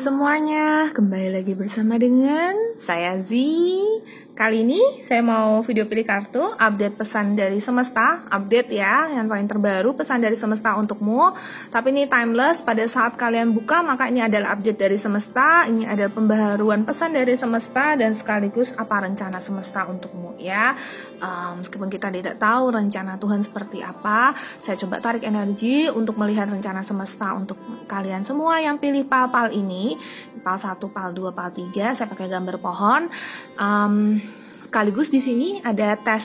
semuanya, kembali lagi bersama dengan saya Z. Kali ini saya mau video pilih kartu, update pesan dari semesta, update ya, yang paling terbaru pesan dari semesta untukmu. Tapi ini timeless, pada saat kalian buka maka ini adalah update dari semesta, ini adalah pembaharuan pesan dari semesta dan sekaligus apa rencana semesta untukmu ya. Meskipun kita tidak tahu rencana Tuhan seperti apa, saya coba tarik energi untuk melihat rencana semesta untuk kalian semua yang pilih pal-pal ini, pal 1, pal 2, pal 3. Saya pakai gambar pohon. Sekaligus di sini ada tes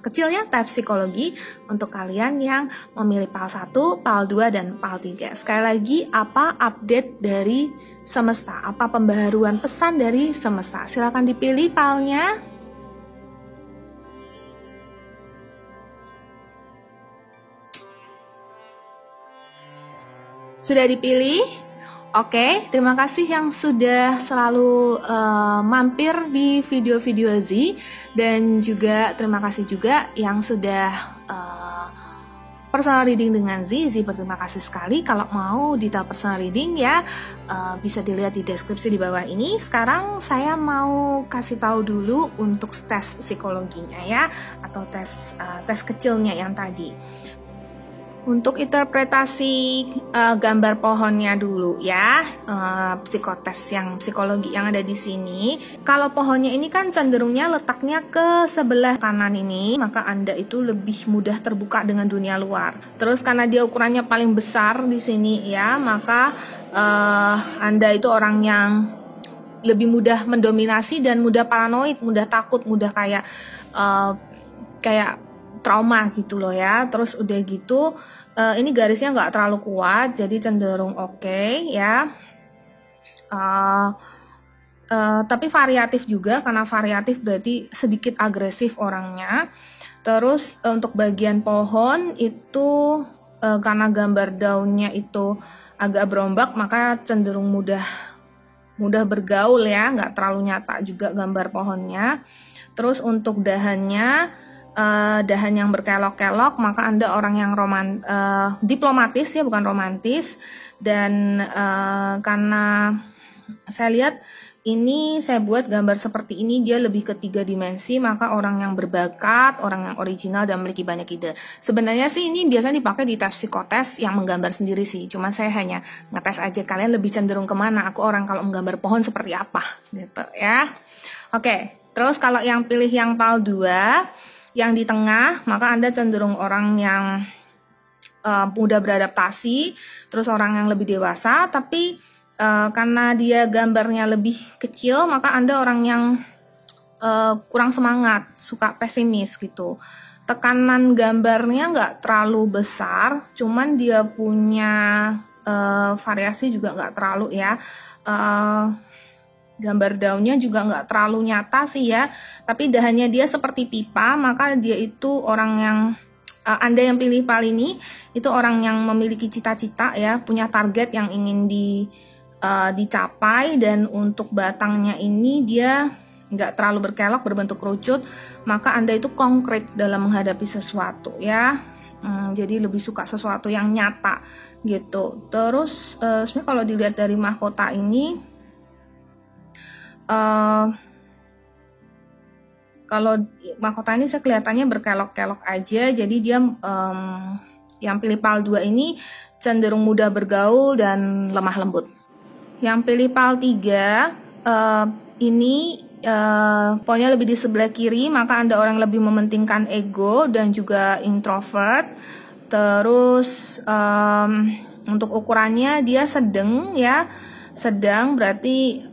kecilnya, tes psikologi untuk kalian yang memilih pal 1, pal 2, dan pal 3. Sekali lagi, apa update dari semesta? Apa pembaharuan pesan dari semesta? Silakan dipilih palnya. Sudah dipilih? Oke, terima kasih yang sudah selalu mampir di video-video Z, dan juga terima kasih juga yang sudah personal reading dengan Z. Berterima kasih sekali. Kalau mau detail personal reading ya bisa dilihat di deskripsi di bawah ini. Sekarang saya mau kasih tahu dulu untuk tes psikologinya ya, atau tes kecilnya yang tadi. Untuk interpretasi gambar pohonnya dulu ya, psikotes yang psikologi yang ada di sini. Kalau pohonnya ini kan cenderungnya letaknya ke sebelah kanan ini, maka Anda itu lebih mudah terbuka dengan dunia luar. Terus karena dia ukurannya paling besar di sini ya, maka Anda itu orang yang lebih mudah mendominasi dan mudah paranoid, mudah takut, mudah kayak trauma gitu loh ya. Terus udah gitu ini garisnya nggak terlalu kuat, jadi cenderung oke ya. Tapi variatif juga, karena variatif berarti sedikit agresif orangnya. Terus untuk bagian pohon itu karena gambar daunnya itu agak berombak, maka cenderung mudah bergaul ya, nggak terlalu nyata juga gambar pohonnya. Terus untuk dahannya, dahan yang berkelok-kelok, maka Anda orang yang diplomatis ya, bukan romantis. Dan karena saya lihat ini, saya buat gambar seperti ini, dia lebih ke 3 dimensi, maka orang yang berbakat, orang yang original dan memiliki banyak ide. Sebenarnya sih ini biasanya dipakai di tes psikotes yang menggambar sendiri sih, cuma saya hanya ngetes aja kalian lebih cenderung kemana. Aku orang kalau menggambar pohon seperti apa gitu ya. Oke, terus kalau yang pilih yang pal 2 yang di tengah, maka Anda cenderung orang yang mudah beradaptasi, terus orang yang lebih dewasa, tapi karena dia gambarnya lebih kecil, maka Anda orang yang kurang semangat, suka pesimis gitu. Tekanan gambarnya nggak terlalu besar, cuman dia punya variasi juga nggak terlalu ya. Gambar daunnya juga nggak terlalu nyata sih ya, tapi dahannya dia seperti pipa, maka dia itu orang yang Anda yang pilih pal ini itu orang yang memiliki cita-cita ya, punya target yang ingin dicapai. Dan untuk batangnya ini dia nggak terlalu berkelok, berbentuk kerucut, maka Anda itu konkret dalam menghadapi sesuatu ya. Jadi lebih suka sesuatu yang nyata gitu. Terus sebenarnya kalau dilihat dari mahkota ini, kalau mahkota ini kelihatannya berkelok-kelok aja, jadi dia yang pilih pal 2 ini cenderung mudah bergaul dan lemah lembut. Yang pilih pal 3 ini pokoknya lebih di sebelah kiri, maka Anda orang lebih mementingkan ego dan juga introvert. Terus untuk ukurannya dia sedang ya, sedang berarti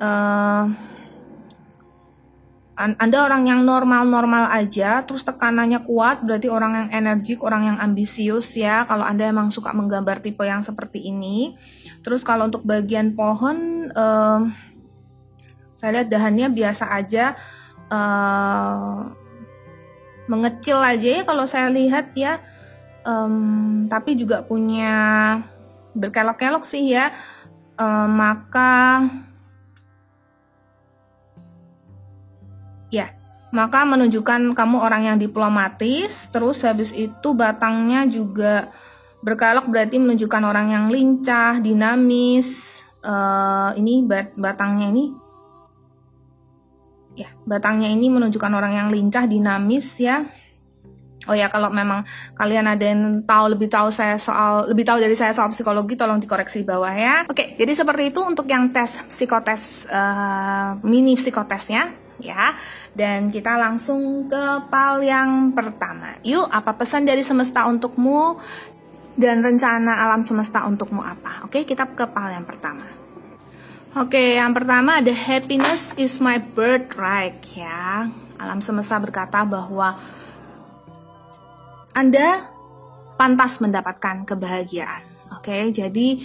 Anda orang yang normal-normal aja, terus tekanannya kuat, berarti orang yang energik, orang yang ambisius ya, kalau Anda emang suka menggambar tipe yang seperti ini. Terus kalau untuk bagian pohon, saya lihat dahannya biasa aja, mengecil aja ya kalau saya lihat ya, tapi juga punya berkelok-kelok sih ya, maka menunjukkan kamu orang yang diplomatis. Terus habis itu batangnya juga berkelok, berarti menunjukkan orang yang lincah, dinamis, ini batangnya ini, ya batangnya ini menunjukkan orang yang lincah, dinamis ya. Oh ya, kalau memang kalian ada yang lebih tahu dari saya soal psikologi, tolong dikoreksi di bawah ya. Oke, jadi seperti itu untuk yang tes psikotes, mini psikotesnya ya. Dan kita langsung ke PAL yang pertama. Yuk, apa pesan dari semesta untukmu dan rencana alam semesta untukmu apa? Oke, kita ke PAL yang pertama. Oke, yang pertama ada happiness is my birthright ya. Alam semesta berkata bahwa Anda pantas mendapatkan kebahagiaan. Oke, jadi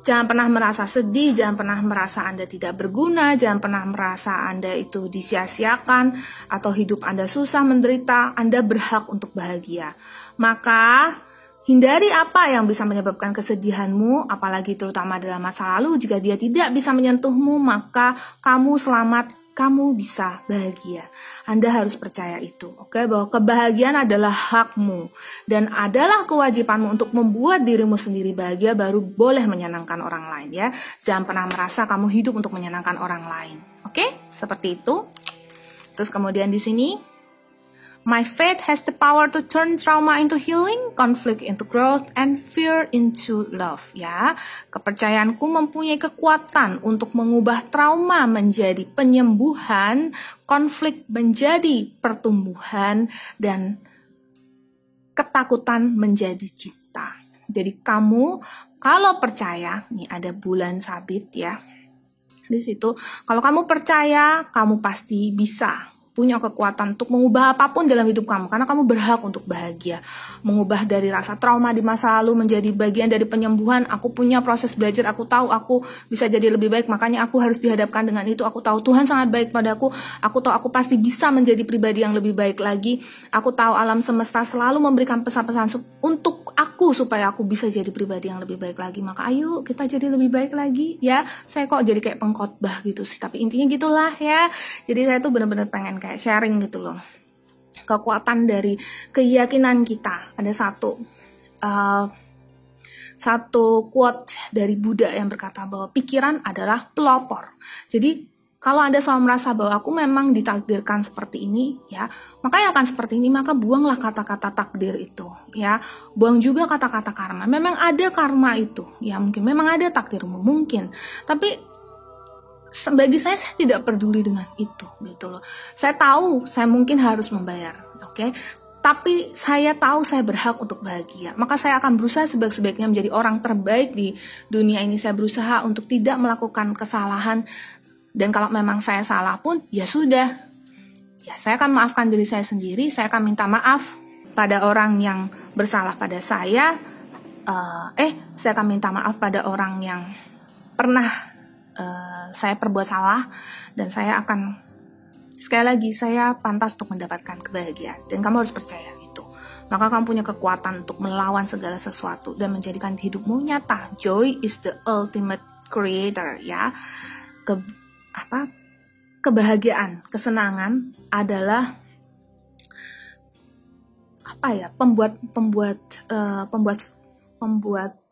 jangan pernah merasa sedih, jangan pernah merasa Anda tidak berguna, jangan pernah merasa Anda itu disia-siakan atau hidup Anda susah, menderita. Anda berhak untuk bahagia. Maka hindari apa yang bisa menyebabkan kesedihanmu, apalagi terutama dalam masa lalu. Jika dia tidak bisa menyentuhmu, maka kamu selamat, kamu bisa bahagia. Anda harus percaya itu, oke? Bahwa kebahagiaan adalah hakmu dan adalah kewajibanmu untuk membuat dirimu sendiri bahagia, baru boleh menyenangkan orang lain ya. Jangan pernah merasa kamu hidup untuk menyenangkan orang lain, oke? Seperti itu. Terus kemudian di sini, my faith has the power to turn trauma into healing, conflict into growth, and fear into love. Ya, kepercayaanku mempunyai kekuatan untuk mengubah trauma menjadi penyembuhan, konflik menjadi pertumbuhan, dan ketakutan menjadi cinta. Jadi kamu kalau percaya, nih ada bulan sabit ya di situ. Kalau kamu percaya, kamu pasti bisa punya kekuatan untuk mengubah apapun dalam hidup kamu, karena kamu berhak untuk bahagia. Mengubah dari rasa trauma di masa lalu menjadi bagian dari penyembuhan. Aku punya proses belajar, aku tahu aku bisa jadi lebih baik, makanya aku harus dihadapkan dengan itu. Aku tahu Tuhan sangat baik padaku, aku tahu aku pasti bisa menjadi pribadi yang lebih baik lagi. Aku tahu alam semesta selalu memberikan pesan-pesan untuk aku supaya aku bisa jadi pribadi yang lebih baik lagi. Maka ayo kita jadi lebih baik lagi ya. Saya kok jadi kayak pengkhotbah gitu sih, tapi intinya gitulah ya. Jadi saya tuh benar-benar pengen kayak sharing gitu loh, kekuatan dari keyakinan kita. Ada satu quote dari Buddha yang berkata bahwa pikiran adalah pelopor. Jadi kalau Anda selalu merasa bahwa aku memang ditakdirkan seperti ini ya, makanya akan seperti ini, maka buanglah kata-kata takdir itu ya. Buang juga kata-kata karma. Memang ada karma itu ya, mungkin memang ada takdirmu mungkin, tapi bagi saya tidak peduli dengan itu gitu loh. Saya tahu saya mungkin harus membayar, oke? Tapi saya tahu saya berhak untuk bahagia. Maka saya akan berusaha sebaik-baiknya menjadi orang terbaik di dunia ini. Saya berusaha untuk tidak melakukan kesalahan. Dan kalau memang saya salah pun, ya sudah. Ya, saya akan maafkan diri saya sendiri. Saya akan minta maaf pada orang yang bersalah pada saya. Saya akan minta maaf pada orang yang pernah saya perbuat salah, dan saya akan sekali lagi, saya pantas untuk mendapatkan kebahagiaan, dan kamu harus percaya itu. Maka kamu punya kekuatan untuk melawan segala sesuatu dan menjadikan hidupmu nyata. Joy is the ultimate creator ya. Kebahagiaan, kesenangan adalah pembuat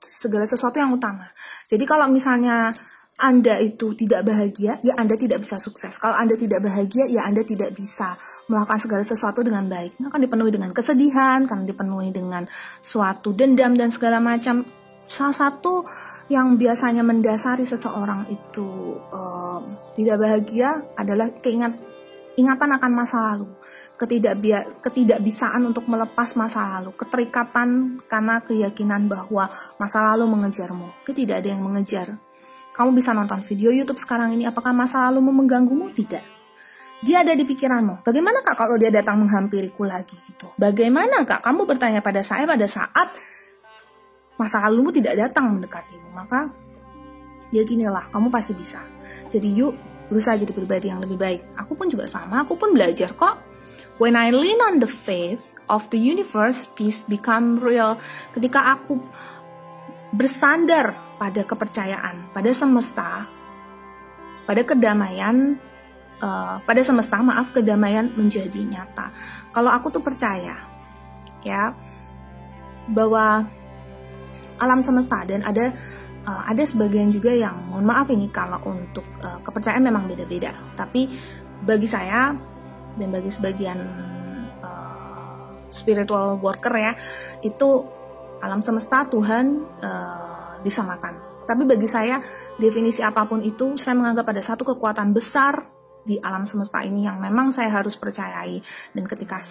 segala sesuatu yang utama. Jadi kalau misalnya Anda itu tidak bahagia, ya Anda tidak bisa sukses. Kalau Anda tidak bahagia, ya Anda tidak bisa melakukan segala sesuatu dengan baik. Akan dipenuhi dengan kesedihan, akan dipenuhi dengan suatu dendam dan segala macam. Salah satu yang biasanya mendasari seseorang itu tidak bahagia adalah ingatan akan masa lalu, ketidakbisaan untuk melepas masa lalu, keterikatan karena keyakinan bahwa masa lalu mengejarmu. Tidak ada yang mengejar. Kamu bisa nonton video YouTube sekarang ini, apakah masa lalumu mengganggumu? Tidak. Dia ada di pikiranmu. Bagaimana Kak kalau dia datang menghampiriku lagi gitu? Bagaimana Kak kamu bertanya pada saya pada saat masa lalumu tidak datang mendekatimu? Maka ya ginilah, kamu pasti bisa. Jadi yuk berusaha jadi pribadi yang lebih baik. Aku pun juga sama, aku pun belajar kok. When I lean on the faith of the universe, peace become real. Ketika aku bersandar pada kepercayaan, pada semesta, pada kedamaian, kedamaian menjadi nyata. Kalau aku tuh percaya, ya, bahwa alam semesta dan ada ada sebagian juga yang, mohon maaf ini kalau untuk kepercayaan memang beda-beda, tapi bagi saya dan bagi sebagian spiritual worker ya, itu alam semesta Tuhan disamakan. Tapi bagi saya, definisi apapun itu, saya menganggap ada satu kekuatan besar di alam semesta ini yang memang saya harus percayai. Dan ketika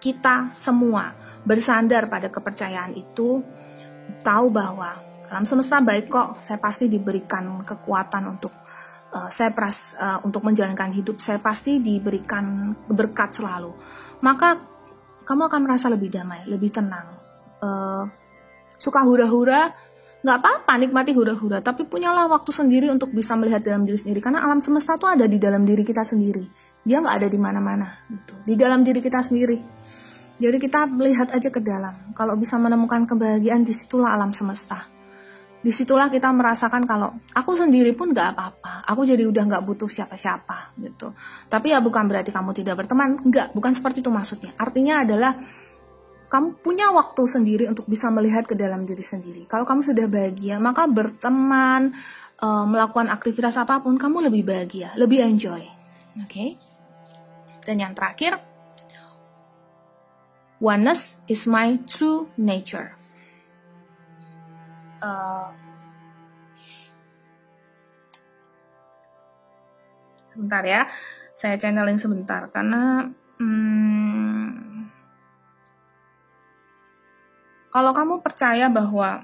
kita semua bersandar pada kepercayaan itu, tahu bahwa alam semesta baik kok, saya pasti diberikan kekuatan untuk untuk menjalankan hidup, saya pasti diberikan berkat selalu. Maka kamu akan merasa lebih damai, lebih tenang. Suka hura-hura, nggak apa-apa, nikmati hura-hura, tapi punyalah waktu sendiri untuk bisa melihat dalam diri sendiri, karena alam semesta itu ada di dalam diri kita sendiri. Dia nggak ada di mana-mana, gitu. Di dalam diri kita sendiri. Jadi kita melihat aja ke dalam. Kalau bisa menemukan kebahagiaan, disitulah alam semesta. Disitulah kita merasakan kalau aku sendiri pun gak apa-apa, aku jadi udah gak butuh siapa-siapa gitu. Tapi ya bukan berarti kamu tidak berteman, enggak, bukan seperti itu maksudnya. Artinya adalah kamu punya waktu sendiri untuk bisa melihat ke dalam diri sendiri. Kalau kamu sudah bahagia, maka berteman, melakukan aktivitas apapun, kamu lebih bahagia, lebih enjoy. Oke? Dan yang terakhir, oneness is my true nature. Sebentar ya, saya channeling sebentar karena kalau kamu percaya bahwa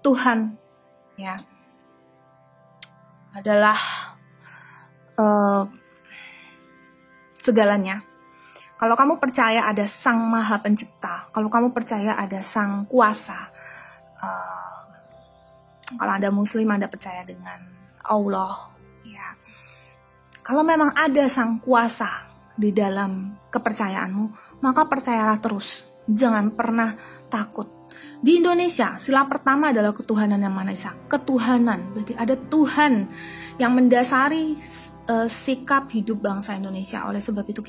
Tuhan ya adalah segalanya. Kalau kamu percaya ada Sang Maha Pencipta, kalau kamu percaya ada Sang Kuasa, kalau Anda Muslim, Anda percaya dengan Allah, ya. Kalau memang ada Sang Kuasa di dalam kepercayaanmu, maka percayalah terus, jangan pernah takut. Di Indonesia, sila pertama adalah ketuhanan yang Maha Esa. Ketuhanan, berarti ada Tuhan yang mendasari sikap hidup bangsa Indonesia. Oleh sebab itu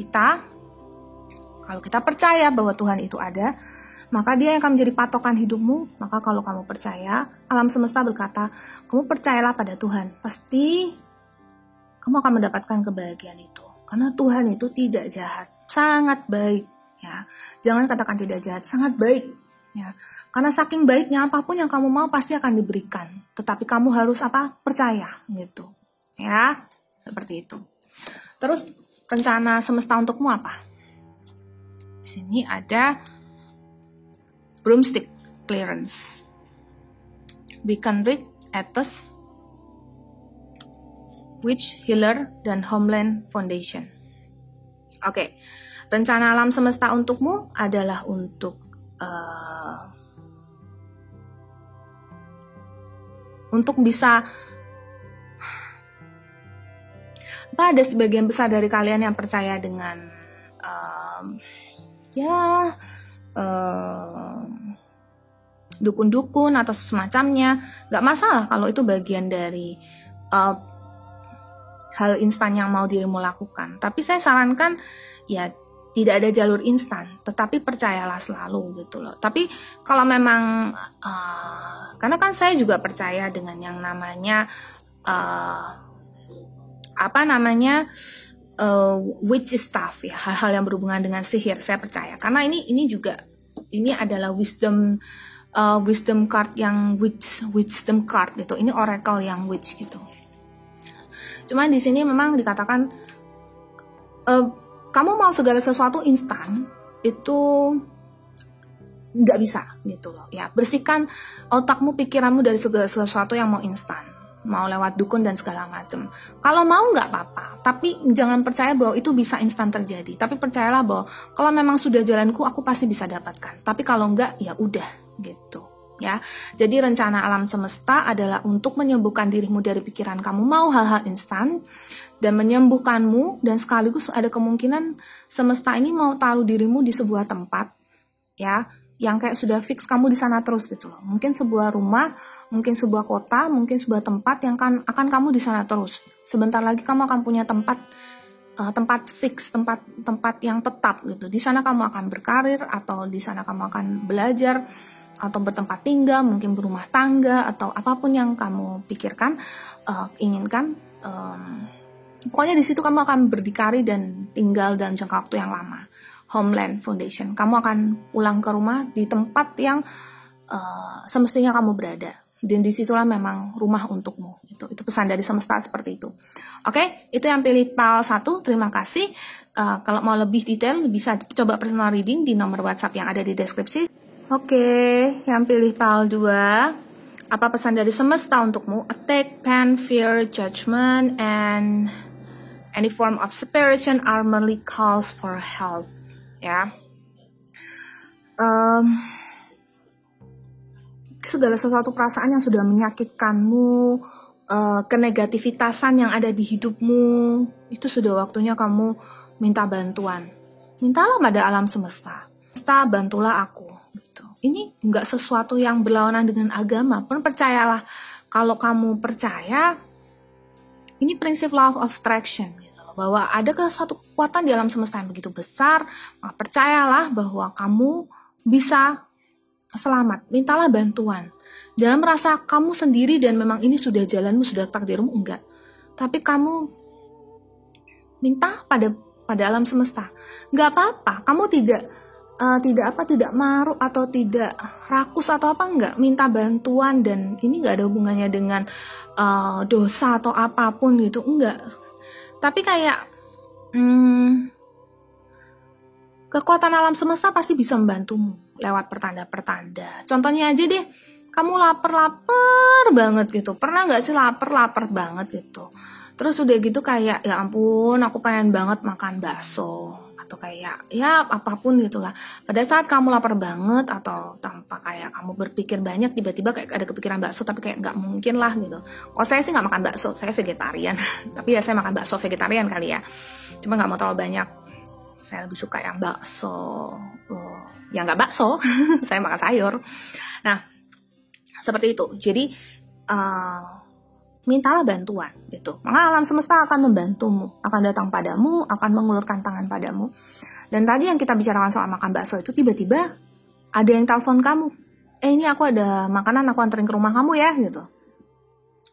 kalau kita percaya bahwa Tuhan itu ada, maka dia yang akan menjadi patokan hidupmu. Maka kalau kamu percaya, alam semesta berkata, kamu percayalah pada Tuhan. Pasti kamu akan mendapatkan kebahagiaan itu. Karena Tuhan itu tidak jahat, sangat baik. Ya, jangan katakan tidak jahat, sangat baik. Ya, karena saking baiknya apapun yang kamu mau pasti akan diberikan. Tetapi kamu harus percaya gitu. Ya, seperti itu. Terus rencana semesta untukmu apa? Di sini ada broomstick clearance, beacon rig, Ethos, witch healer, dan homeland foundation. Oke, rencana alam semesta untukmu adalah untuk bisa ada sebagian besar dari kalian yang percaya dengan dukun-dukun atau semacamnya, nggak masalah kalau itu bagian dari hal instan yang mau dirimu lakukan. Tapi saya sarankan ya tidak ada jalur instan, tetapi percayalah selalu gitu loh. Tapi kalau memang karena kan saya juga percaya dengan yang namanya witch stuff ya, hal-hal yang berhubungan dengan sihir, saya percaya. Karena ini adalah wisdom card yang wisdom card gitu. Ini oracle yang witch gitu. Cuman di sini memang dikatakan kamu mau segala sesuatu instan itu nggak bisa gitu loh ya. Bersihkan otakmu, pikiranmu dari segala sesuatu yang mau instan, mau lewat dukun dan segala macam. Kalau mau nggak apa-apa, tapi jangan percaya bahwa itu bisa instan terjadi. Tapi percayalah bahwa kalau memang sudah jalanku, aku pasti bisa dapatkan. Tapi kalau nggak, ya udah gitu ya. Jadi rencana alam semesta adalah untuk menyembuhkan dirimu dari pikiran kamu mau hal-hal instan dan menyembuhkanmu, dan sekaligus ada kemungkinan semesta ini mau taruh dirimu di sebuah tempat ya, yang kayak sudah fix kamu di sana terus gitu loh. Mungkin sebuah rumah, mungkin sebuah kota, mungkin sebuah tempat yang akan kamu di sana terus. Sebentar lagi kamu akan punya tempat tempat fix, tempat yang tetap gitu. Di sana kamu akan berkarir, atau di sana kamu akan belajar, atau bertempat tinggal, mungkin berumah tangga, atau apapun yang kamu pikirkan, inginkan. Pokoknya di situ kamu akan berdikari dan tinggal dalam jangka waktu yang lama. Homeland Foundation. Kamu akan pulang ke rumah di tempat yang semestinya kamu berada. Dan disitulah memang rumah untukmu. Itu pesan dari semesta seperti itu. Oke, itu yang pilih PAL 1. Terima kasih. Kalau mau lebih detail bisa coba personal reading di nomor WhatsApp yang ada di deskripsi. Oke, yang pilih PAL 2. Apa pesan dari semesta untukmu? Attack, pain, fear, judgment, and any form of separation are merely calls for help. Ya. Segala sesuatu perasaan yang sudah menyakitkanmu, kenegativitasan yang ada di hidupmu, itu sudah waktunya kamu minta bantuan. Mintalah pada alam semesta. Semesta, bantulah aku. Gitu. Ini nggak sesuatu yang berlawanan dengan agama. Pun percayalah, kalau kamu percaya, ini prinsip law of attraction. Gitu, bahwa ada satu kekuatan di alam semesta yang begitu besar, maka percayalah bahwa kamu bisa selamat, mintalah bantuan. Jangan merasa kamu sendiri dan memang ini sudah jalanmu, sudah takdirmu, enggak. Tapi kamu minta pada alam semesta. Enggak apa-apa, kamu tidak maruk atau tidak rakus atau apa, enggak. Minta bantuan, dan ini enggak ada hubungannya dengan dosa atau apapun gitu, enggak. Tapi kayak kekuatan alam semesta pasti bisa membantumu lewat pertanda-pertanda. Contohnya aja deh, kamu lapar banget gitu. Pernah nggak sih lapar banget gitu? Terus udah gitu kayak, ya ampun, aku pengen banget makan bakso. Atau kayak, ya apapun gitu lah. Pada saat kamu lapar banget, atau tanpa kayak kamu berpikir banyak, tiba-tiba kayak ada kepikiran bakso, tapi kayak nggak mungkin lah gitu. Kalau saya sih nggak makan bakso, saya vegetarian. Tapi ya saya makan bakso vegetarian kali ya. Cuma nggak mau terlalu banyak. Saya lebih suka yang bakso, yang nggak bakso, saya makan sayur. Nah, seperti itu. Jadi, mintalah bantuan, gitu. Maka alam semesta akan membantumu, akan datang padamu, akan mengulurkan tangan padamu. Dan tadi yang kita bicarakan soal makan bakso itu, tiba-tiba ada yang telepon kamu. Ini aku ada makanan, aku anterin ke rumah kamu ya, gitu.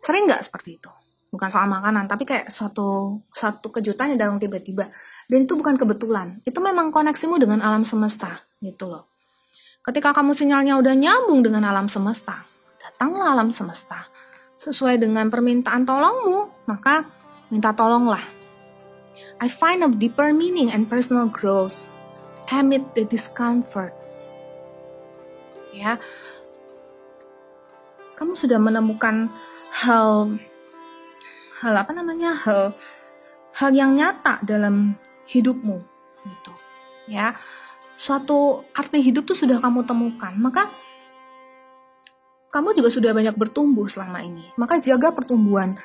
Sering nggak seperti itu? Bukan soal makanan, tapi kayak satu kejutan yang datang tiba-tiba. Dan itu bukan kebetulan. Itu memang koneksimu dengan alam semesta, gitu loh. Ketika kamu sinyalnya udah nyambung dengan alam semesta, datanglah alam semesta. Sesuai dengan permintaan tolongmu, maka minta tolonglah. I find a deeper meaning and personal growth amid the discomfort. Ya, kamu sudah menemukan hal yang nyata dalam hidupmu, gitu. Ya, suatu arti hidup tuh sudah kamu temukan, maka kamu juga sudah banyak bertumbuh selama ini. Maka jaga pertumbuhan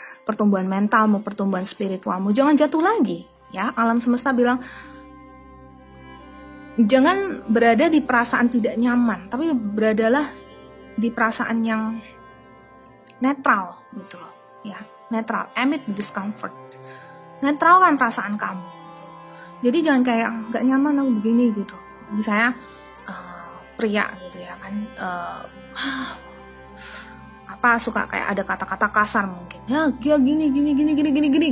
mentalmu, pertumbuhan spiritualmu, jangan jatuh lagi. Ya, alam semesta bilang jangan berada di perasaan tidak nyaman, tapi beradalah di perasaan yang netral, gitu loh. Ya, netral, amid the discomfort. Netralkan perasaan kamu. Jadi jangan kayak gak nyaman aku begini gitu. Misalnya pria gitu ya kan, suka kayak ada kata-kata kasar mungkin. Ya gini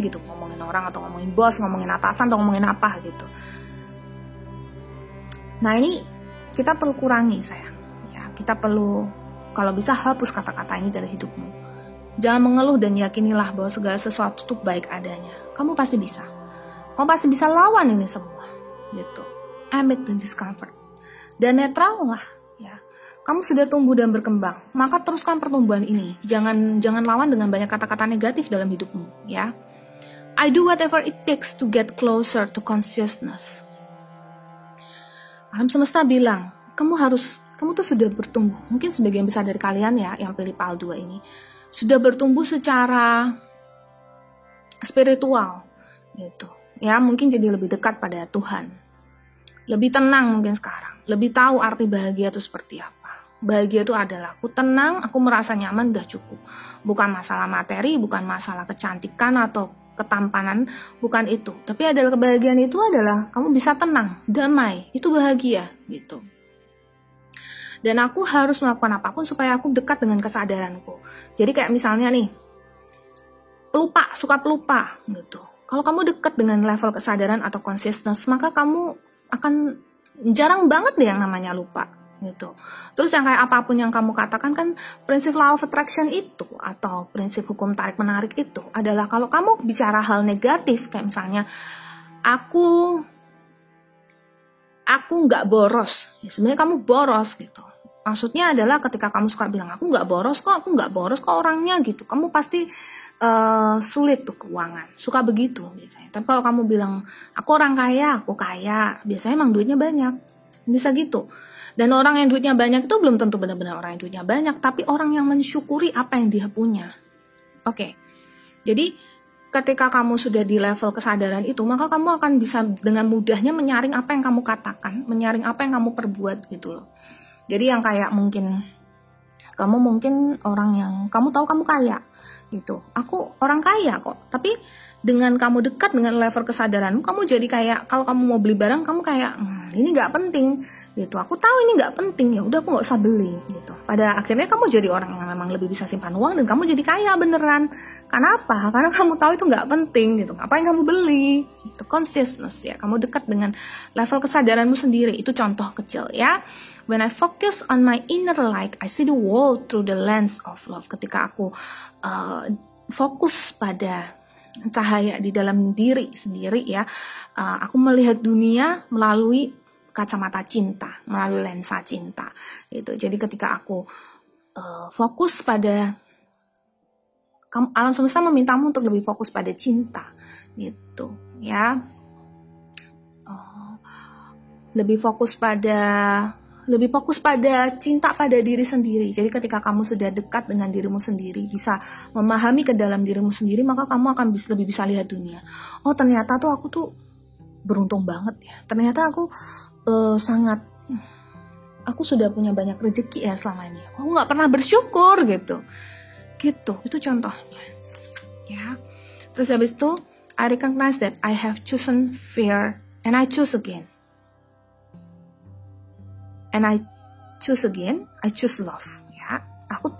gitu, ngomongin orang atau ngomongin bos, ngomongin atasan atau ngomongin apa gitu. Nah, ini kita perlu kurangi, sayang. Ya, kita perlu kalau bisa hapus kata-kata ini dari hidupmu. Jangan mengeluh dan yakinilah bahwa segala sesuatu itu baik adanya. Kamu pasti bisa. Kamu pasti bisa lawan ini semua. Gitu. Amid the discomfort. Dan netral lah. Ya. Kamu sudah tumbuh dan berkembang. Maka teruskan pertumbuhan ini. Jangan lawan dengan banyak kata-kata negatif dalam hidupmu. Ya. I do whatever it takes to get closer to consciousness. Alam semesta bilang, kamu tuh sudah bertumbuh. Mungkin sebagian besar dari kalian ya yang pilih PAL 2 ini sudah bertumbuh secara spiritual gitu. Ya, mungkin jadi lebih dekat pada Tuhan. Lebih tenang mungkin sekarang. Lebih tahu arti bahagia itu seperti apa. Bahagia itu adalah aku tenang, aku merasa nyaman, udah cukup. Bukan masalah materi, bukan masalah kecantikan atau ketampanan, bukan itu. Tapi adalah kebahagiaan itu adalah kamu bisa tenang, damai, itu bahagia gitu. Dan aku harus melakukan apapun supaya aku dekat dengan kesadaranku. Jadi kayak misalnya nih, suka pelupa gitu. Kalau kamu dekat dengan level kesadaran atau consciousness, maka kamu akan jarang banget deh yang namanya lupa gitu. Terus yang kayak apapun yang kamu katakan kan, prinsip law of attraction itu atau prinsip hukum tarik menarik itu adalah kalau kamu bicara hal negatif, kayak misalnya aku nggak boros, ya sebenarnya kamu boros gitu. Maksudnya adalah ketika kamu suka bilang aku nggak boros kok orangnya gitu, kamu pasti sulit tuh keuangan, suka begitu biasanya. Tapi kalau kamu bilang aku orang kaya, aku kaya, biasanya emang duitnya banyak, bisa gitu. Dan orang yang duitnya banyak itu belum tentu benar-benar orang yang duitnya banyak, tapi orang yang mensyukuri apa yang dia punya. Oke. Jadi ketika kamu sudah di level kesadaran itu, maka kamu akan bisa dengan mudahnya menyaring apa yang kamu katakan, menyaring apa yang kamu perbuat gitu loh. Jadi yang kayak kamu mungkin orang yang kamu tahu kamu kaya gitu. Aku orang kaya kok. Tapi dengan kamu dekat dengan level kesadaranmu, kamu jadi kayak kalau kamu mau beli barang kamu kayak ini nggak penting gitu. Aku tahu ini nggak penting, ya udah aku nggak usah beli gitu. Pada akhirnya kamu jadi orang yang memang lebih bisa simpan uang dan kamu jadi kaya beneran. Karena apa? Karena kamu tahu itu nggak penting gitu. Ngapain kamu beli? Itu consciousness ya. Kamu dekat dengan level kesadaranmu sendiri. Itu contoh kecil ya. When I focus on my inner light, I see the world through the lens of love. Ketika aku fokus pada cahaya di dalam diri sendiri ya, aku melihat dunia melalui kacamata cinta, melalui lensa cinta. Gitu. Jadi ketika aku fokus pada alam semesta memintamu untuk lebih fokus pada cinta, gitu ya. Lebih fokus pada cinta pada diri sendiri. Jadi ketika kamu sudah dekat dengan dirimu sendiri, bisa memahami ke dalam dirimu sendiri, maka kamu akan lebih bisa lihat dunia. Oh ternyata tuh aku tuh beruntung banget ya. Ternyata aku aku sudah punya banyak rezeki ya selama ini. Aku nggak pernah bersyukur gitu. Itu contohnya. Ya. Terus habis itu, I recognize that I have chosen fear and I choose again. And I choose again, I choose love. Ya, aku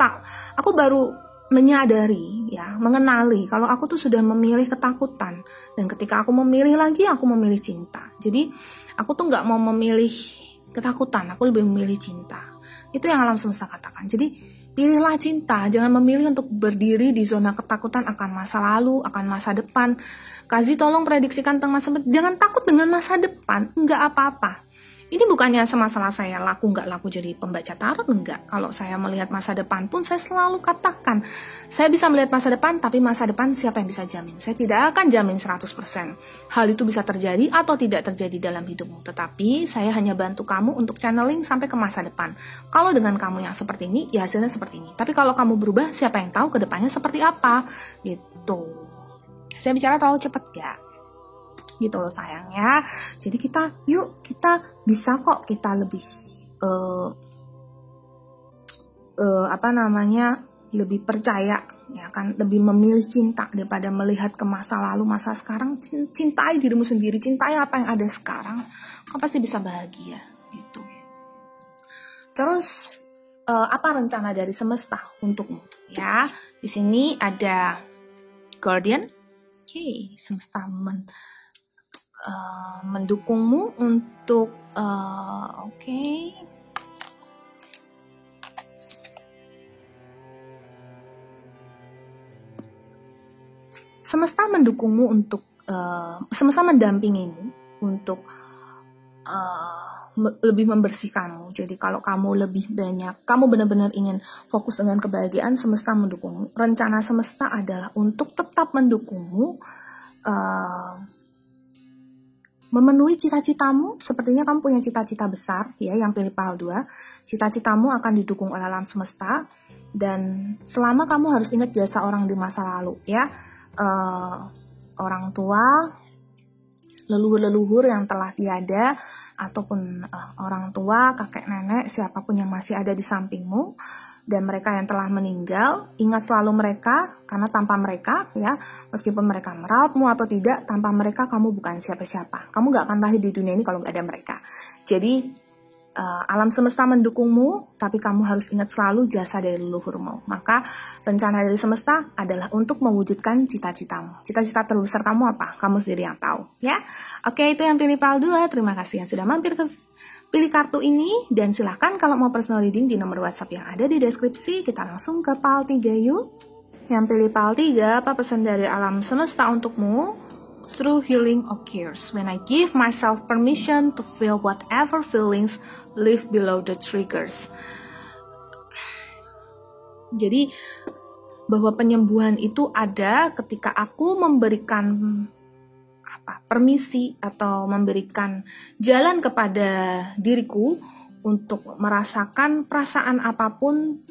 baru menyadari, ya, mengenali kalau aku tuh sudah memilih ketakutan, dan ketika aku memilih lagi, aku memilih cinta. Jadi aku tuh nggak mau memilih ketakutan, aku lebih memilih cinta. Itu yang alam semesta katakan. Jadi pilihlah cinta, jangan memilih untuk berdiri di zona ketakutan akan masa lalu, akan masa depan. Kazi tolong prediksikan tentang masa depan. Jangan takut dengan masa depan, nggak apa-apa. Ini bukannya semasalah saya laku nggak laku jadi pembaca tarot, enggak. Kalau saya melihat masa depan pun saya selalu katakan, saya bisa melihat masa depan, tapi masa depan siapa yang bisa jamin? Saya tidak akan jamin 100%. Hal itu bisa terjadi atau tidak terjadi dalam hidupmu. Tetapi saya hanya bantu kamu untuk channeling sampai ke masa depan. Kalau dengan kamu yang seperti ini, ya hasilnya seperti ini. Tapi kalau kamu berubah, siapa yang tahu ke depannya seperti apa? Gitu. Saya bicara terlalu cepat gak? Gitu loh sayang ya. Jadi kita bisa kok, kita lebih lebih percaya ya kan, lebih memilih cinta daripada melihat ke masa lalu, masa sekarang. Cintai dirimu sendiri, cintai apa yang ada sekarang, kamu pasti bisa bahagia gitu. Terus apa rencana dari semesta untukmu ya? Di sini ada Guardian. Oke, semesta mendukungmu untuk semesta mendukungmu untuk semesta mendampingimu untuk lebih membersihkanmu. Jadi kalau kamu lebih banyak, kamu benar-benar ingin fokus dengan kebahagiaan, semesta mendukungmu. Rencana semesta adalah untuk tetap mendukungmu memenuhi cita-citamu. Sepertinya kamu punya cita-cita besar ya, yang pilih PAL 2. Cita-citamu akan didukung oleh alam semesta, dan selama kamu harus ingat jasa orang di masa lalu ya, orang tua, leluhur-leluhur yang telah tiada, ataupun orang tua, kakek nenek, siapapun yang masih ada di sampingmu, dan mereka yang telah meninggal. Ingat selalu mereka, karena tanpa mereka, ya, meskipun mereka merawatmu atau tidak, tanpa mereka kamu bukan siapa-siapa. Kamu gak akan lahir di dunia ini kalau gak ada mereka. Jadi, alam semesta mendukungmu, tapi kamu harus ingat selalu jasa dari leluhurmu. Maka, rencana dari semesta adalah untuk mewujudkan cita-citamu. Cita-cita terbesar kamu apa? Kamu sendiri yang tahu, ya. Oke, itu yang pilih PAL 2. Terima kasih yang sudah mampir ke pilih kartu ini, dan silahkan kalau mau personal reading di nomor WhatsApp yang ada di deskripsi. Kita langsung ke PAL 3 yuk. Yang pilih PAL 3, apa pesan dari alam semesta untukmu? True healing occurs when I give myself permission to feel whatever feelings live below the triggers. Jadi, bahwa penyembuhan itu ada ketika aku memberikan permisi atau memberikan jalan kepada diriku untuk merasakan perasaan apapun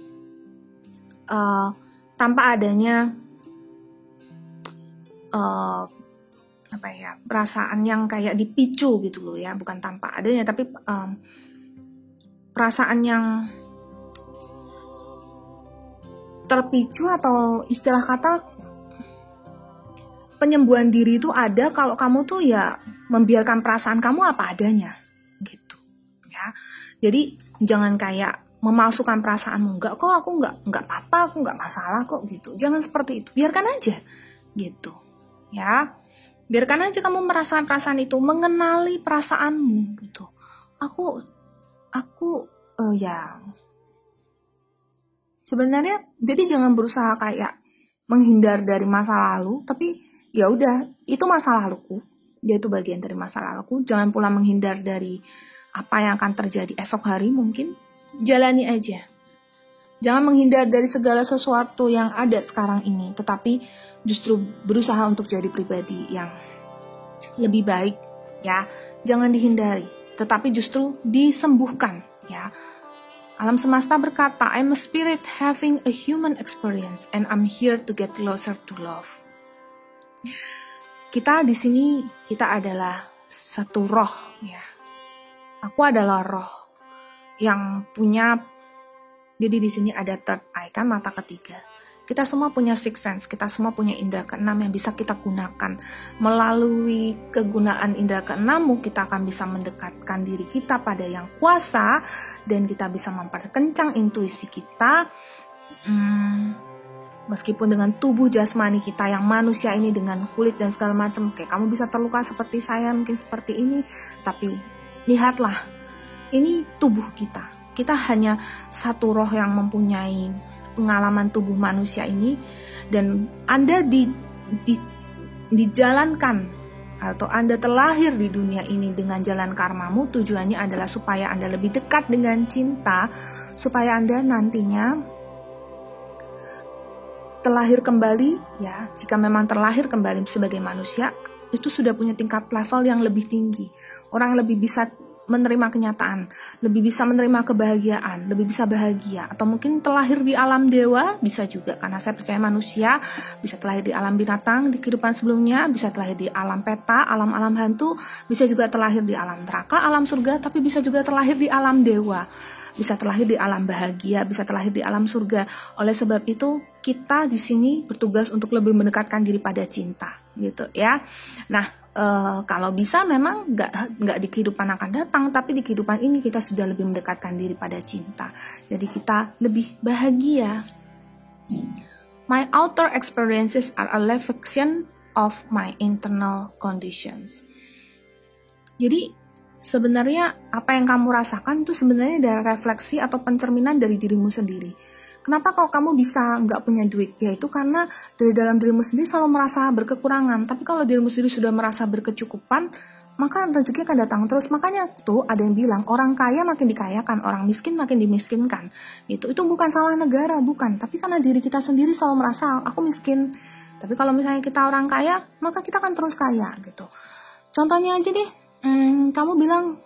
tanpa adanya perasaan yang kayak dipicu gitu loh ya, bukan tanpa adanya, tapi perasaan yang terpicu, atau istilah kata penyembuhan diri itu ada kalau kamu tuh ya membiarkan perasaan kamu apa adanya gitu ya. Jadi jangan kayak memalsukan perasaanmu, enggak kok, aku enggak apa-apa, aku enggak masalah kok gitu. Jangan seperti itu, biarkan aja gitu ya. Biarkan aja kamu merasakan perasaan itu, mengenali perasaanmu gitu. Aku ya sebenarnya, jadi jangan berusaha kayak menghindar dari masa lalu, tapi ya udah, itu masa laluku, dia itu bagian dari masa laluku. Jangan pula menghindar dari apa yang akan terjadi esok hari, mungkin jalani aja. Jangan menghindar dari segala sesuatu yang ada sekarang ini, tetapi justru berusaha untuk jadi pribadi yang lebih baik ya. Jangan dihindari, tetapi justru disembuhkan ya. Alam semesta berkata, I'm a spirit having a human experience and I'm here to get closer to love. Kita di sini, kita adalah satu roh ya. Aku adalah roh yang punya, jadi di sini ada third eye kan, mata ketiga. Kita semua punya sixth sense, kita semua punya indera keenam yang bisa kita gunakan. Melalui kegunaan indera keenammu, kita akan bisa mendekatkan diri kita pada yang kuasa, dan kita bisa memperkencang intuisi kita. Meskipun dengan tubuh jasmani kita yang manusia ini, dengan kulit dan segala macam, kayak kamu bisa terluka seperti saya, mungkin seperti ini, tapi lihatlah, ini tubuh kita. Kita hanya satu roh yang mempunyai pengalaman tubuh manusia ini, dan Anda dijalankan atau Anda terlahir di dunia ini dengan jalan karmamu. Tujuannya adalah supaya Anda lebih dekat dengan cinta, supaya Anda nantinya terlahir kembali ya. Jika memang terlahir kembali sebagai manusia, itu sudah punya tingkat level yang lebih tinggi. Orang lebih bisa menerima kenyataan, lebih bisa menerima kebahagiaan, lebih bisa bahagia. Atau mungkin terlahir di alam dewa, bisa juga, karena saya percaya manusia bisa terlahir di alam binatang di kehidupan sebelumnya, bisa terlahir di alam peta, alam-alam hantu, bisa juga terlahir di alam neraka, alam surga, tapi bisa juga terlahir di alam dewa, bisa terlahir di alam bahagia, bisa terlahir di alam surga. Oleh sebab itu, kita di sini bertugas untuk lebih mendekatkan diri pada cinta, gitu ya. Nah, kalau bisa memang nggak di kehidupan akan datang, tapi di kehidupan ini kita sudah lebih mendekatkan diri pada cinta. Jadi kita lebih bahagia. My outer experiences are a reflection of my internal conditions. Jadi sebenarnya apa yang kamu rasakan itu sebenarnya adalah refleksi atau pencerminan dari dirimu sendiri. Kenapa kalau kamu bisa nggak punya duit? Ya itu karena dari dalam dirimu sendiri selalu merasa berkekurangan. Tapi kalau dirimu sendiri sudah merasa berkecukupan, maka rezeki akan datang terus. Makanya tuh ada yang bilang, orang kaya makin dikayakan, orang miskin makin dimiskinkan. Itu bukan salah negara, bukan. Tapi karena diri kita sendiri selalu merasa, aku miskin. Tapi kalau misalnya kita orang kaya, maka kita akan terus kaya gitu. Contohnya aja deh, kamu bilang,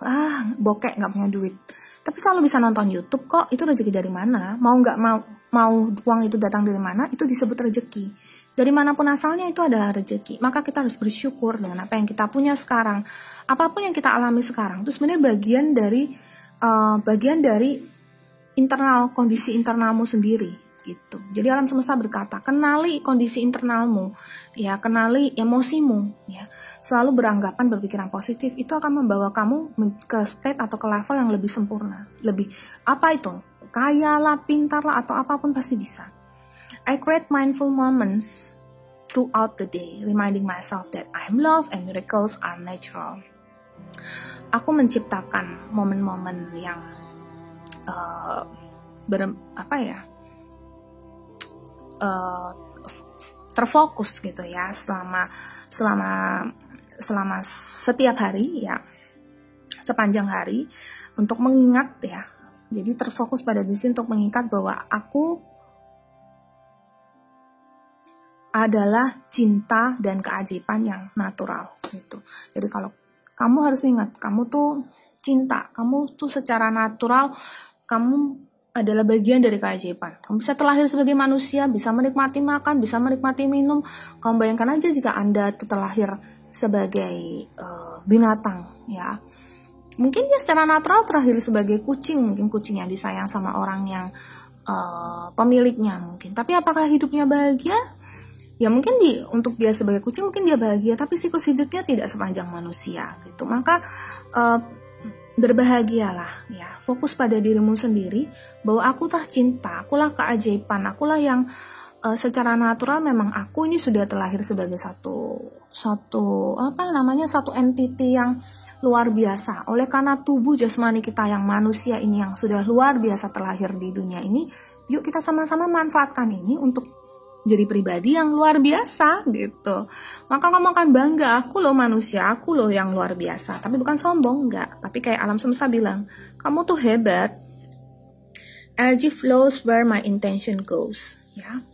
bokek nggak punya duit. Tapi selalu bisa nonton YouTube kok, itu rezeki dari mana? Mau nggak mau uang itu datang dari mana, itu disebut rezeki. Dari manapun asalnya itu adalah rezeki. Maka kita harus bersyukur dengan apa yang kita punya sekarang. Apapun yang kita alami sekarang, itu sebenarnya bagian dari internal, kondisi internalmu sendiri gitu. Jadi alam semesta berkata, kenali kondisi internalmu, ya, kenali emosimu, ya. Selalu beranggapan berpikiran positif, itu akan membawa kamu ke state atau ke level yang lebih sempurna. Lebih apa itu? Kaya lah, pintar lah, atau apapun pasti bisa. I create mindful moments throughout the day, reminding myself that I'm loved and miracles are natural. Aku menciptakan momen-momen yang terfokus gitu ya, selama setiap hari ya, sepanjang hari, untuk mengingat ya. Jadi terfokus pada diri untuk mengingat bahwa aku adalah cinta dan keajaiban yang natural gitu. Jadi kalau kamu harus ingat, kamu tuh cinta, kamu tuh secara natural, kamu adalah bagian dari keajaiban. Kamu bisa terlahir sebagai manusia, bisa menikmati makan, bisa menikmati minum. Kamu bayangkan aja jika Anda terlahir sebagai binatang, ya. Mungkin dia secara natural terlahir sebagai kucing, mungkin kucing yang disayang sama orang yang pemiliknya mungkin. Tapi apakah hidupnya bahagia? Ya mungkin untuk dia sebagai kucing mungkin dia bahagia, tapi siklus hidupnya tidak sepanjang manusia gitu. Maka berbahagialah ya, fokus pada dirimu sendiri bahwa aku tah cinta, akulah keajaiban, akulah yang secara natural memang aku ini sudah terlahir sebagai satu entity yang luar biasa. Oleh karena tubuh jasmani kita yang manusia ini yang sudah luar biasa terlahir di dunia ini, yuk kita sama-sama manfaatkan ini untuk jadi pribadi yang luar biasa gitu. Maka kamu akan bangga, aku loh manusia, aku loh yang luar biasa. Tapi bukan sombong, enggak. Tapi kayak alam semesta bilang, kamu tuh hebat. Energy flows where my intention goes. Ya,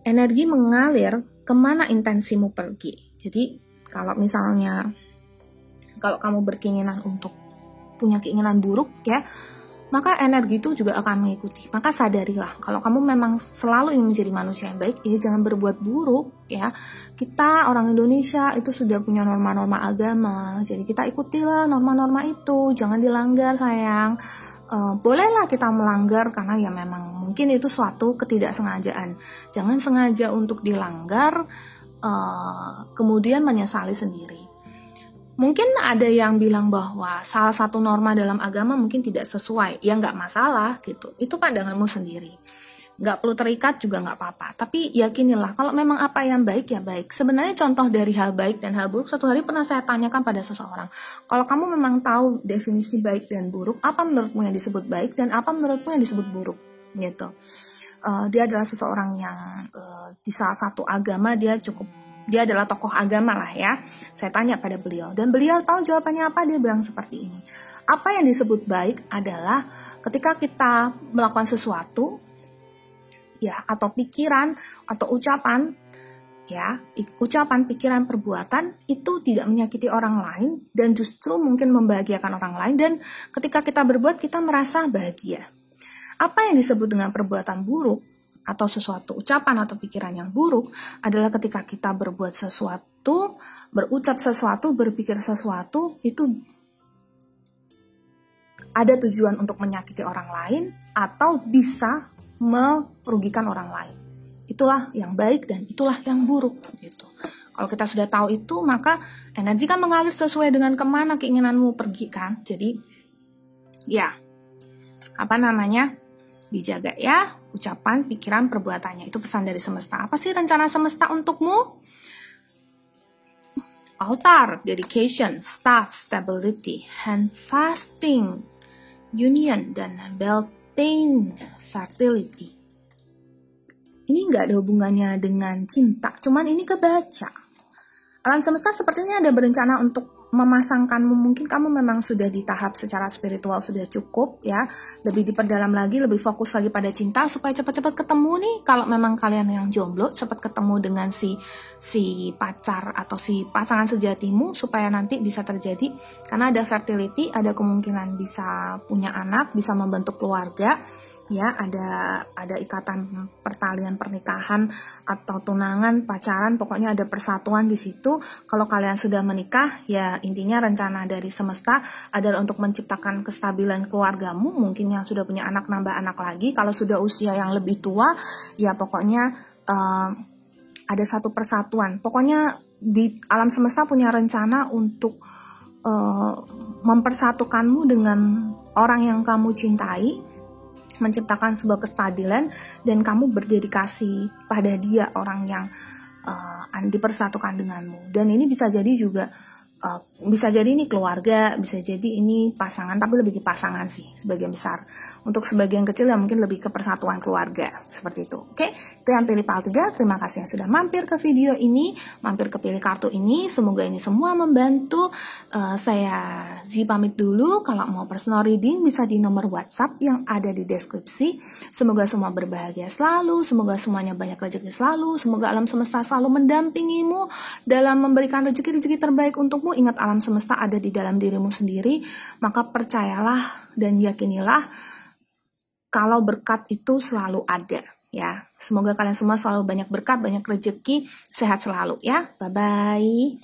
energi mengalir kemana intensimu pergi. Jadi kalau misalnya, kalau kamu berkeinginan untuk punya keinginan buruk ya, maka energi itu juga akan mengikuti. Maka sadarilah, kalau kamu memang selalu ingin menjadi manusia yang baik, ya jangan berbuat buruk ya. Kita orang Indonesia itu sudah punya norma-norma agama, jadi kita ikutilah norma-norma itu, jangan dilanggar sayang. Bolehlah kita melanggar karena ya memang mungkin itu suatu ketidaksengajaan. Jangan sengaja untuk dilanggar, kemudian menyesali sendiri. Mungkin ada yang bilang bahwa salah satu norma dalam agama mungkin tidak sesuai, ya nggak masalah gitu, itu pandanganmu sendiri, nggak perlu terikat juga nggak apa-apa. Tapi yakinilah kalau memang apa yang baik ya baik. Sebenarnya contoh dari hal baik dan hal buruk, satu hari pernah saya tanyakan pada seseorang, kalau kamu memang tahu definisi baik dan buruk, apa menurutmu yang disebut baik dan apa menurutmu yang disebut buruk gitu. Dia adalah seseorang yang di salah satu agama dia adalah tokoh agama lah ya. Saya tanya pada beliau dan beliau tahu jawabannya apa. Dia bilang seperti ini, apa yang disebut baik adalah ketika kita melakukan sesuatu ya, atau pikiran atau ucapan ya, ucapan, pikiran, perbuatan itu tidak menyakiti orang lain dan justru mungkin membahagiakan orang lain, dan ketika kita berbuat kita merasa bahagia. Apa yang disebut dengan perbuatan buruk atau sesuatu ucapan atau pikiran yang buruk adalah ketika kita berbuat sesuatu, berucap sesuatu, berpikir sesuatu itu ada tujuan untuk menyakiti orang lain atau bisa merugikan orang lain. Itulah yang baik dan itulah yang buruk gitu. Kalau kita sudah tahu itu, maka energi kan mengalir sesuai dengan kemana keinginanmu pergi kan. Jadi ya, dijaga ya ucapan, pikiran, perbuatannya. Itu pesan dari semesta. Apa sih rencana semesta untukmu? Altar, dedication, staff, stability, hand fasting, union, dan Beltane fertility. Ini nggak ada hubungannya dengan cinta, cuman ini kebaca. Alam semesta sepertinya ada berencana untuk memasangkanmu, mungkin kamu memang sudah di tahap secara spiritual sudah cukup ya, lebih diperdalam lagi, lebih fokus lagi pada cinta supaya cepat-cepat ketemu nih. Kalau memang kalian yang jomblo, cepat ketemu dengan si pacar atau si pasangan sejatimu supaya nanti bisa terjadi, karena ada fertility, ada kemungkinan bisa punya anak, bisa membentuk keluarga ya, ada ikatan pertalian pernikahan atau tunangan, pacaran, pokoknya ada persatuan di situ. Kalau kalian sudah menikah, ya intinya rencana dari semesta adalah untuk menciptakan kestabilan keluargamu. Mungkin yang sudah punya anak nambah anak lagi, kalau sudah usia yang lebih tua, ya pokoknya ada satu persatuan. Pokoknya di alam semesta punya rencana untuk mempersatukanmu dengan orang yang kamu cintai, menciptakan sebuah kestabilan, dan kamu berdedikasi pada dia, orang yang dipersatukan denganmu. Dan ini bisa jadi juga bisa jadi ini keluarga, bisa jadi ini pasangan, tapi lebih ke pasangan sih sebagian besar. Untuk sebagian kecil ya mungkin lebih ke persatuan keluarga, seperti itu. Oke, itu yang pilih PAL 3. Terima kasih yang sudah mampir ke video ini, mampir ke pilih kartu ini. Semoga ini semua membantu. Saya Zi pamit dulu. Kalau mau personal reading bisa di nomor WhatsApp yang ada di deskripsi. Semoga semua berbahagia selalu, semoga semuanya banyak rezeki selalu, semoga alam semesta selalu mendampingimu dalam memberikan rezeki-rezeki terbaik untukmu. Ingat, alam semesta ada di dalam dirimu sendiri, maka percayalah dan yakinilah kalau berkat itu selalu ada, ya. Semoga kalian semua selalu banyak berkat, banyak rezeki, sehat selalu ya. Bye-bye.